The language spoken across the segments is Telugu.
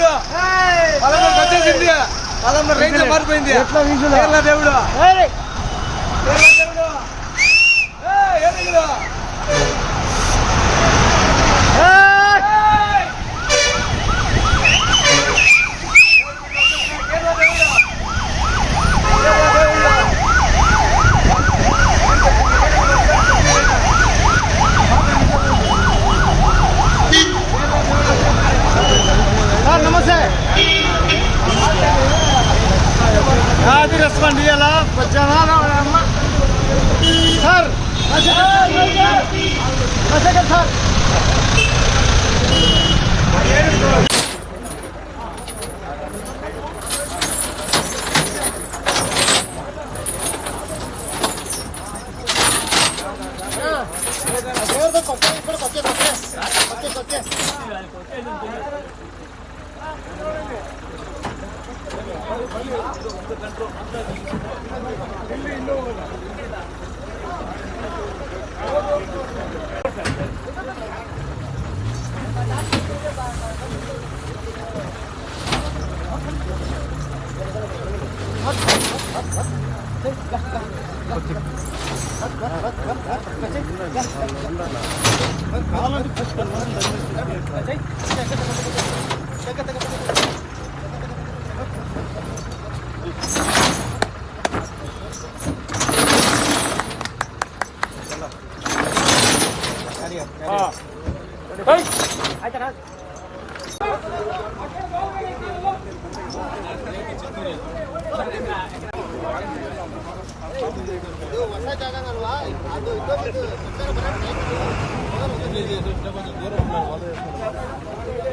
దేవుడు వచ్చేసింది. పదమూడు రేంజ్ మారిపోయింది. దేవుడు నమస్తే అది రెస్పాండ్ ఇయ్యాలా సార్ సార్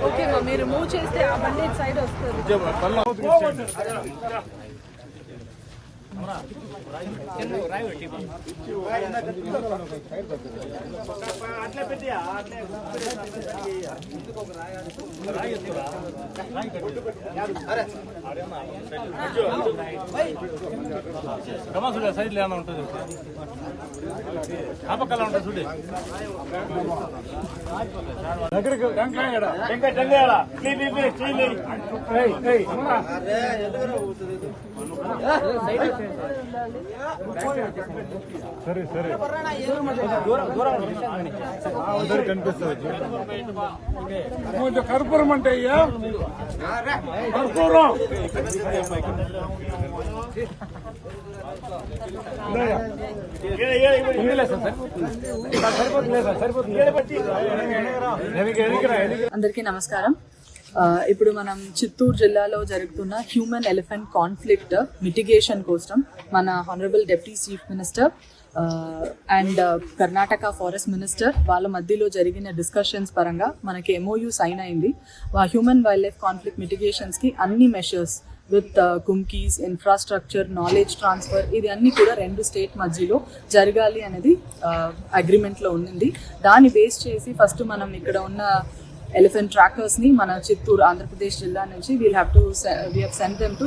ఓకే మీరు మూవ్ చేస్తే ఆ బండి సైడ్ వస్తుంది. సైడ్ లేనా ఉంటుంది ఆ పక్కన ఉంటుంది చూడు సరే సరే అందరు కనిపిస్తుంది. కర్పూరం అంటే అయ్యా కర్పూరం అందరికీ నమస్కారం. ఇప్పుడు మనం చిత్తూరు జిల్లాలో జరుగుతున్న హ్యూమన్ ఎలిఫెంట్ కాన్ఫ్లిక్ట్ మిటిగేషన్ కోసం మన honourable deputy chief minister and Karnataka forest minister వాళ్ళ మధ్యలో జరిగిన డిస్కషన్స్ పరంగా మనకి MOU సైన్ అయింది. హ్యూమన్ వైల్డ్ లైఫ్ కాన్ఫ్లిక్ట్ మిటిగేషన్స్కి అన్ని measures with kumkis, infrastructure, knowledge transfer ఇది అన్నీ కూడా 2 స్టేట్ మధ్యలో జరగాలి అనేది అగ్రిమెంట్లో ఉంది. దాన్ని బేస్ చేసి ఫస్ట్ మనం ఇక్కడ ఉన్న ఎలిఫెంట్ ట్రాకర్స్ని మన చిత్తూరు ఆంధ్రప్రదేశ్ జిల్లా నుంచి we have send them to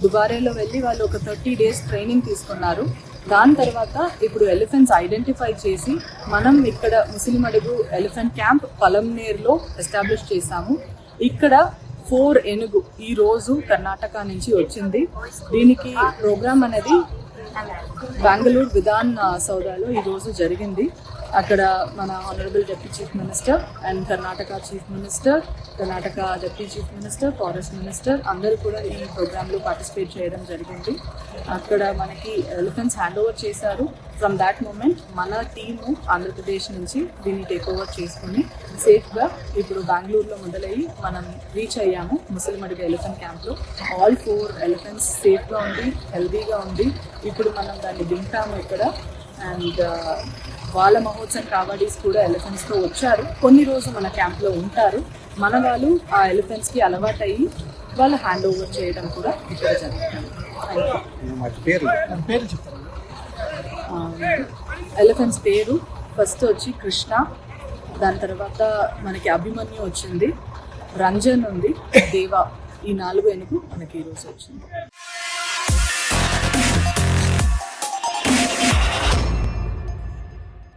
దుబారేలో వెళ్ళి వాళ్ళు ఒక 30 days ట్రైనింగ్ తీసుకున్నారు. దాని తర్వాత ఇప్పుడు ఎలిఫెంట్స్ ఐడెంటిఫై చేసి మనం ఇక్కడ ముసిలిమడుగు ఎలిఫెంట్ క్యాంప్ పలంనేర్లో ఎస్టాబ్లిష్ చేశాము. ఇక్కడ 4 ఏనుగు ఈ రోజు కర్ణాటక నుంచి వచ్చింది. దీనికి ప్రోగ్రామ్ అనేది బెంగళూరు విధాన్ సౌదాలో ఈ రోజు జరిగింది. అక్కడ మన honourable deputy chief minister and Karnataka chief minister, Karnataka deputy chief minister, forest minister అందరూ కూడా ఈ ప్రోగ్రాంలో పార్టిసిపేట్ చేయడం జరిగింది. అక్కడ మనకి ఎలిఫెంట్స్ హ్యాండ్ ఓవర్ చేశారు. ఫ్రమ్ దాట్ మూమెంట్ మన టీము ఆంధ్రప్రదేశ్ నుంచి దీన్ని టేక్ ఓవర్ చేసుకుని సేఫ్గా ఇప్పుడు బెంగళూరులో మొదలయ్యి మనం రీచ్ అయ్యాము ముసిలిమడుగు ఎలిఫెంట్ క్యాంప్లో. ఆల్ 4 ఎలిఫెంట్స్ సేఫ్గా ఉంది, హెల్దీగా ఉంది. ఇప్పుడు మనం దాన్ని దింపాము ఇక్కడ. అండ్ వాళ్ళ మహోత్సవం కావాడీస్ కూడా ఎలిఫెంట్స్తో వచ్చారు. కొన్ని రోజులు మన క్యాంప్లో ఉంటారు. మన వాళ్ళు ఆ ఎలిఫెంట్స్కి అలవాటు అయ్యి వాళ్ళు హ్యాండ్ ఓవర్ చేయడం కూడా ఇక్కడ జరుగుతుంది. ఎలిఫెంట్స్ పేరు ఫస్ట్ వచ్చి కృష్ణ, దాని తర్వాత మనకి అభిమన్యు వచ్చింది, రంజన్ ఉంది, దేవా, ఈ 4 ఏనుగు మనకి ఈరోజు వచ్చింది.